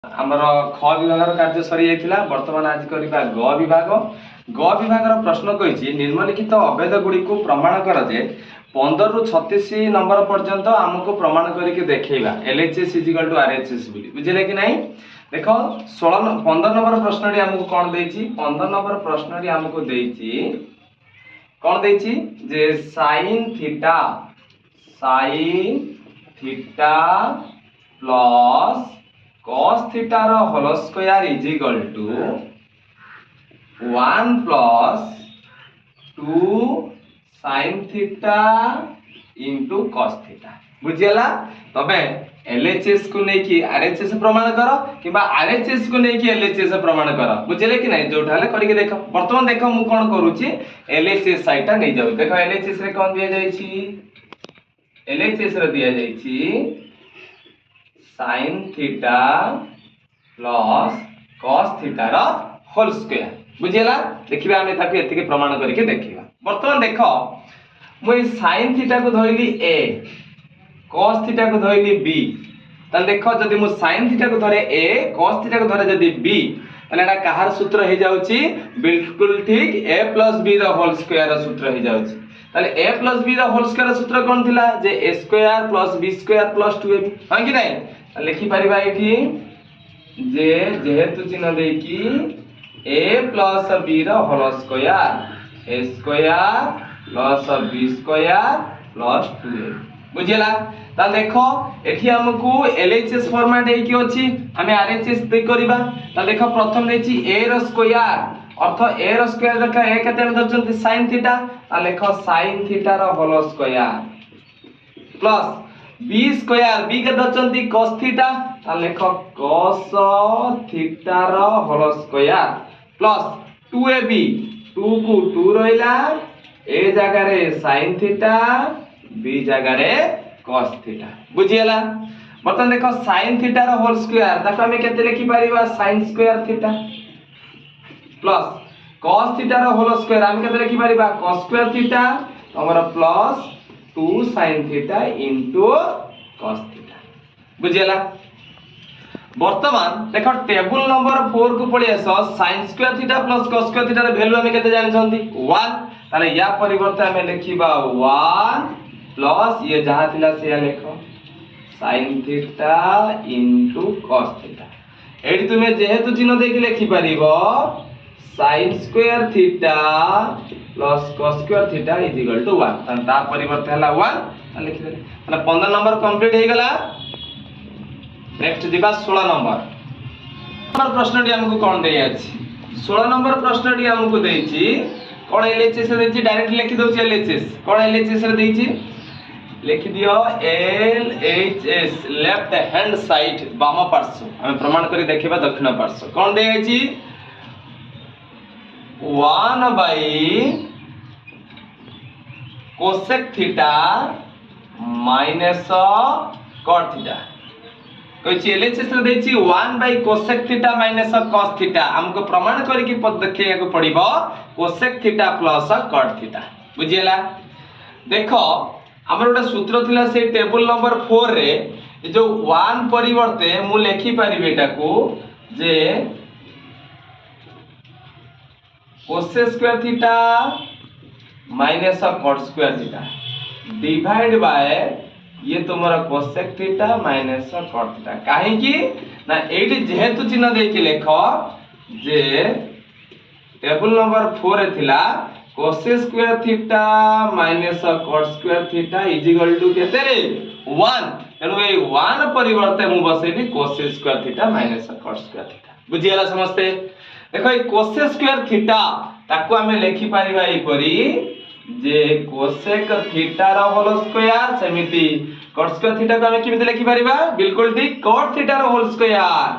आमर ख विभाग कार्य सरी जाइथिला वर्तमान आज करबा ग विभाग। ग विभाग प्रश्न कहिछि निम्नलिखित अवैध गुडी को प्रमाण कर जे 15 रु 36 नंबर पर्यंत हमको प्रमाण करके देखैबा LHS = RHS बोली बुझिले कि नहीं। देखो 15 नंबर प्रश्न डी हमको कोन देछि 15 नंबर प्रश्न डी हमको देछि कोन देछि जे sin theta plus cos theta रो whole square is equal to 1 plus 2 sin theta into cos theta बुझियला। तबे LHS को नै कि RHS प्रमाण करो किबा RHS को नै कि LHS प्रमाण करो बुझिले कि नै जोठाले करिके देखो। वर्तमान देखो मु कोन करूची LHS साइडटा नै जाउ। देखो LHS रे कोन दिया जाई छी LHS रे दिया जाई छी sin theta plus cos theta रा होल स्क्वायर बुझियला। देखिबा हम ताके एतिके प्रमाण करके देखिबा। वर्तमान देखो मु sin theta को धइली a cos theta को धइली b त देखो जदी मु sin theta को धरे a cos theta को धरे जदी b तले एटा कहार सूत्र हे जाउची बिल्कुल ठीक a plus b रा होल स्क्वायर रा सूत्र हे जाउची। तले a plus b रा होल स्क्वायर रा सूत्र कोन थिला जे a square plus b square plus 2ab हां कि नै लिखि परिबा एठी जे जेहेतु चिन्ह दे कि a plus b रा whole square a square plus b square plus 2ab बुझियला। ता देखो एठी हमकु LHS फॉर्मेट हे कि अछि हमें RHS दे करबा। ता देखो प्रथम देछि a रो स्क्वायर अर्थ a रो स्क्वायर देखा a केते में दर्जन sin थीटा ता लेखो sin थीटा रो whole square plus b square b के दर्जन cos थीटा ता लेखो cos थीटा रो होल स्क्वायर प्लस 2ab 2 को 2 रहिला a जगह रे sin थीटा b जगह रे cos थीटा बुझियला। बतन देखो sin थीटा रो होल स्क्वायर ताको हम केते लिखि परिबा sin square theta plus cos theta रो होल स्क्वायर हम केते लिखि परिबा cos स्क्वायर थीटा हमर plus 2 sin theta into cos theta बुझियला। वर्तमान देखो टेबल नंबर 4 को पळि आसो sin square theta plus cos square theta रे वैल्यू हम केते जानि छंती 1 ताले या परिवर्ते हम लिखिबा 1 प्लस ये जहां थिला से लिखो sin theta into cos theta एडी तुमे जेहेतु चिन्ह देके लिखि परिबो sin square theta plus cos square theta is equal to 1 तन ता परिवर्ते हला 1 लिखि दे माने 15 नंबर कंप्लीट हे गला। नेक्स्ट दिबा 16 नंबर प्रश्न डी हमको कोन देई अछि 16 नंबर प्रश्न डी हमको देई छी कोन LHS रे देई छी डायरेक्ट लिखि दउ छी LHS कोन LHS रे देई छी लिखि दियो LHS लेफ्ट हैंड साइड बाम पार्श्व हम प्रमाण करी देखिबा दक्षिण पार्श्व कोन देई अछि 1 by cosec theta minus cot theta कहि LHS रे देछि 1 by cosec theta minus cos theta हमको प्रमाण करी कि पद देखिया को पड़िबो cosec theta plus cot theta बुझियला। देखो हमर ओटा सूत्र थिला से टेबल नंबर 4 रे जो 1 परिवर्ते मु लिखि परिबे एटा को जे cosec square theta minus cot square theta divide by ये तुम्हारा cosec theta minus cot theta काहे कि ना एडी जेहेतु चिन्ह दे के लेखो जे टेबल नंबर 4 रे थिला cosec square theta minus cot square theta is equal to केते रे 1 एनु ए 1 परिवर्ते मु बसेली cosec square theta minus cot square theta बुझियला समस्ते। देखो ए cosec स्क्वायर थीटा ताको हमें लिखि परिबा ए परी जे cosec थीटा रो होल स्क्वायर समिति cot स्क्वायर थीटा को हमें किमिते लिखि परिबा बिल्कुल ठीक cot theta row whole square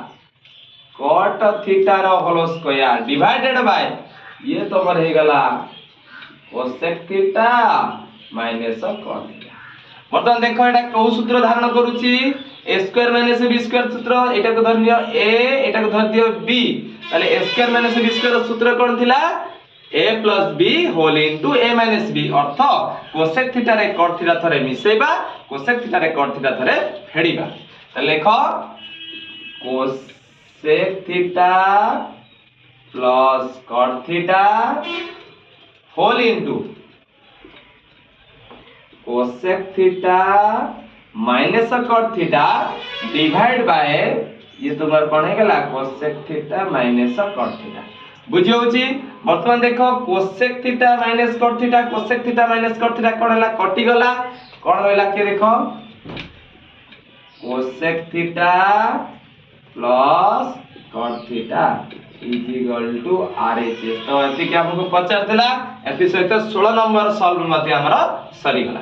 cot theta row whole square divided by ये तो हमर हे गला cosec theta minus cot theta. वर्तमान देखो एटा को सूत्र धारण करूची a square minus b square सूत्र एटा को धर लियो a एटा को धर दियो b ताले a square minus b square सूत्र कोन थिला a plus b whole into a minus b earth cosec theta रे cot थीटा थरे मिसेबा cosec थीटा रे cot थीटा थरे फेडीबा त लेखो cos sec theta plus cot theta whole into cosec theta minus cot theta divide by ये तुम्हार कौन है गला cosec theta minus cot theta बुझी होची वर्तमान देखो cosec theta minus cot theta cosec theta minus cot theta कौन हैला कटि गला कौन रहला के देखो cosec theta plus cot theta is equal to RHS तो एति के हमको पचार देला एति सहित 16 नंबर सॉल्व मते हमरा सरी गला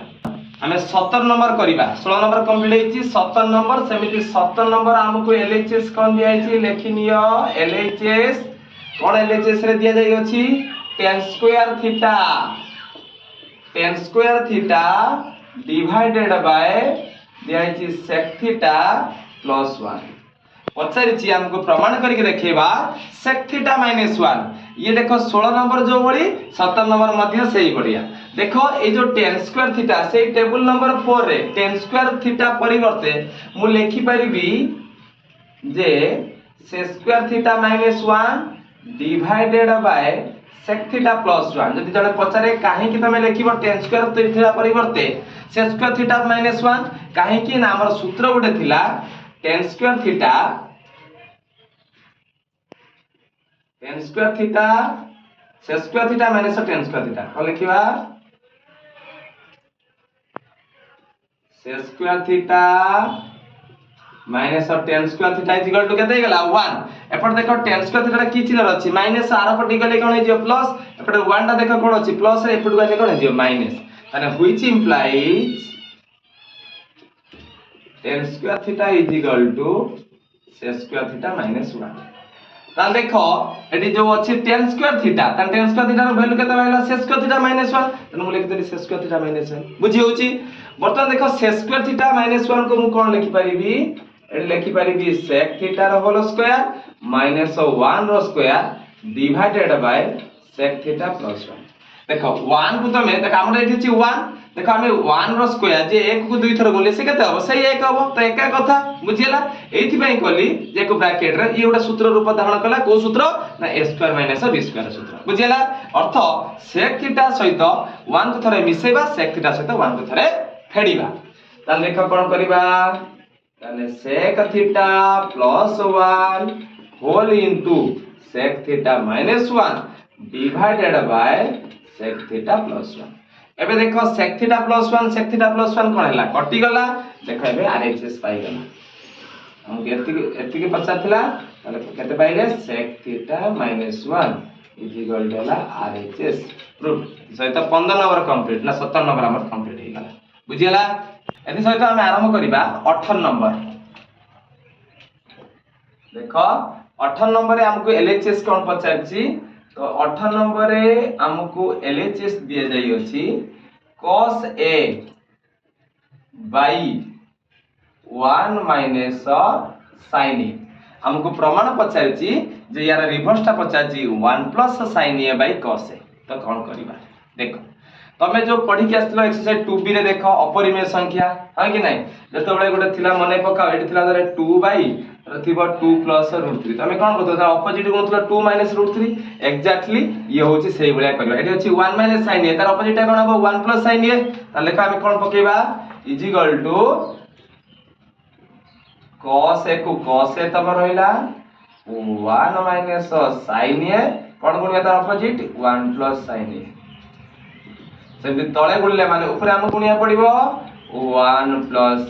हमें 17 नंबर करिबा 16 नंबर कंप्लीट हेची 17 नंबर सेमिति 17 नंबर हमको LHS कोन दिया हेची लेखि नियो LHS कोन LHS रे दिया जाई अछि tan square theta divided by दिया हेची sec थीटा प्लस 1 पचारि छी हमको प्रमाण करके देखेबा sec थीटा माइनस 1 ये देखो 16 नंबर जो बड़ी 17 नंबर मध्य सही बढ़िया देखो ए जो tan स्क्वायर थीटा से टेबल नंबर 4 रे tan स्क्वायर थीटा परिवर्ते मु लेखि परिबी जे sec square theta minus 1 divided by sec theta plus 1 जदि जने पचारे काहे कि तमे लेखिबो tan स्क्वायर थीटा परिवर्ते sec स्क्वायर थीटा माइनस 1 काहे कि ना हमर सूत्र उडे थिला tan square theta sec square theta minus tan square theta को लिखिबा sec square theta minus tan square theta is equal to केते गेला 1 एपट देखो tan स्क्वायर थीटा की चिन्ह अछि माइनस आर पटी गले कोन हे प्लस एपट 1 टा देखो कोन अछि प्लस रे एपट गले कोन हे माइनस माने which implies tan square theta is equal to sec square theta minus 1 ताल देखो एटी जो अछि tan square theta tan square theta रो वैल्यू केते रहला sec स्क्वायर थीटा माइनस 1 तने मु लिखि देली sec स्क्वायर थीटा माइनस 1 बुझी होची बर्तमान देखो sec स्क्वायर थीटा माइनस 1 को मु कोन लिखि परिबी एटी लिखि परिबी sec थीटा रो होल स्क्वायर माइनस 1 रो square divided by sec theta plus 1 देखो 1 को तमे देखो हमर एठी छि 1 देखो हमें 1 रो स्क्वायर जे 1 को दुई थर बोले से केते हो सही 1 हो तो एका कथा बुझियला एथि पई कहली जे को ब्रैकेट रे ई ओटा सूत्र रूप धारण कला को सूत्र ना a square minus b square सूत्र बुझियला अर्थ sec थीटा सहित 1 को थरे मिसेबा sec थीटा सहित 1 को थरे फेडीबा ताल देखो कोन करिबा ताले sec theta plus 1 whole into sec theta minus 1 divided by sec theta plus 1 एबे देखो sec थीटा प्लस 1 कोन हैला कटि गला देखो एबे RHS पाई गला हम एति के पछा थिला ताले केते पाइले sec theta minus 1 is equal to RHS proof सहित 15 नंबर कंप्लीट ना 17 नंबर हमर कंप्लीट हे गला बुझियला एति सहित हम आरंभ करिबा 18 नंबर देखो 18 नंबर रे हमको LHS कोन पछारची तो 18 नंबर रे हमको LHS दिया जाई अछि cos a by 1 minus sin a हमको प्रमाण पछारची जे यार रिवर्स टा पछारची 1 plus sin a by cos a तो कोन करबा देखो तमे जो पढी के आस्तलो एक्सरसाइज 2b रे देखो अपरिमेय संख्या है कि नहीं जतो बळे गोटे थिला मने पकाओ एठी थिला धरे 2 by रथिबा 2 plus √3 तमे कोन करतो ता ऑपोजिट कोन थिला 2 minus √3 एग्जैक्टली ये होची सेही बळिया करबा एठी होची 1 minus sin a तार ऑपोजिट कोन हबो 1 plus sin a ता लेखा हम कोन पकेबा is equal to cos a को cos a तम रहिला 1 minus sin a कोन गुणिया तार ऑपोजिट 1 plus sin a सेमति तळे गुणले माने ऊपर हम गुणिया पड़िबो 1 plus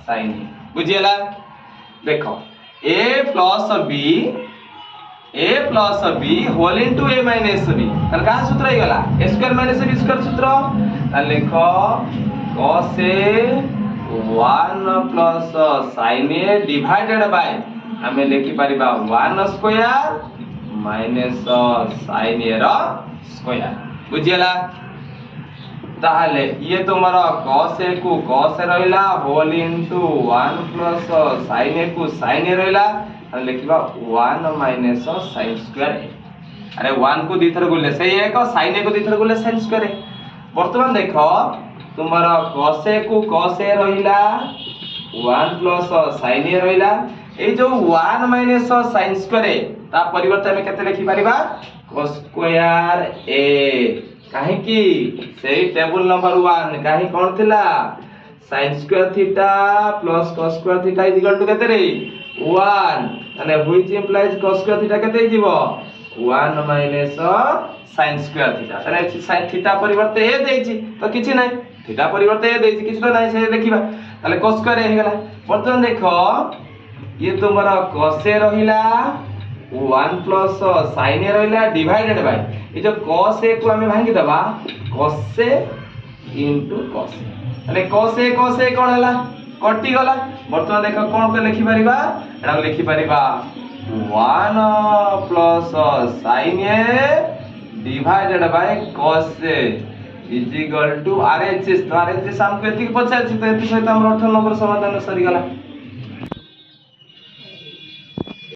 sin a बुझियला देखो a plus b whole into a minus b तन का सूत्र हे गला a square minus b square सूत्र त लिखो cos a 1 plus sin a divided by हमें लेखि परिबा 1 square minus sin a row square बुझियला ताहले ये तुम्हारा cos a को cos a रहला whole into 1 plus sin a को sin a रहला और लिखबा 1 minus sin स्क्वायर a अरे 1 को दी थर गुले सही है को sin a को दी थर गुले sin स्क्वायर a वर्तमान देखो तुम्हारा cos a को cos a रहला 1 plus sin a रहला এই जो 1 माइनस sin स्क्वायर ता परिवर्ते हम केते लिखि परिबा cos स्क्वायर a काहे की सेही टेबल नंबर 1 काहे कोन थिला sin square theta plus cos square theta is equal to केते रे 1 माने which implies cos square theta केते हिजिवो 1 माइनस sin स्क्वायर थीटा तने sin थीटा परिवर्ते a देछि तो किछि नै थीटा परिवर्ते a देछि किछि तो नै से लिखिबा ताले cos स्क्वायर हे गेला वर्तमान देखो ये तुम्हारा cos ए रहिला 1 प्लस sin ए रहिला डिवाइडेड बाय ये जो cos ए को हमें भांगी दबा cos ए इनटू cos ए अरे cos ए कोन हला कटि गला वर्तमान देखो कोन पे लिखि परिबा एडा लिखि परिबा 1 plus sin A divided by cos A is equal to RHS तो आरएचएस हमको एतिक पछा अछि तो एति सहित हमर 18 नंबर समाधान सरी गला।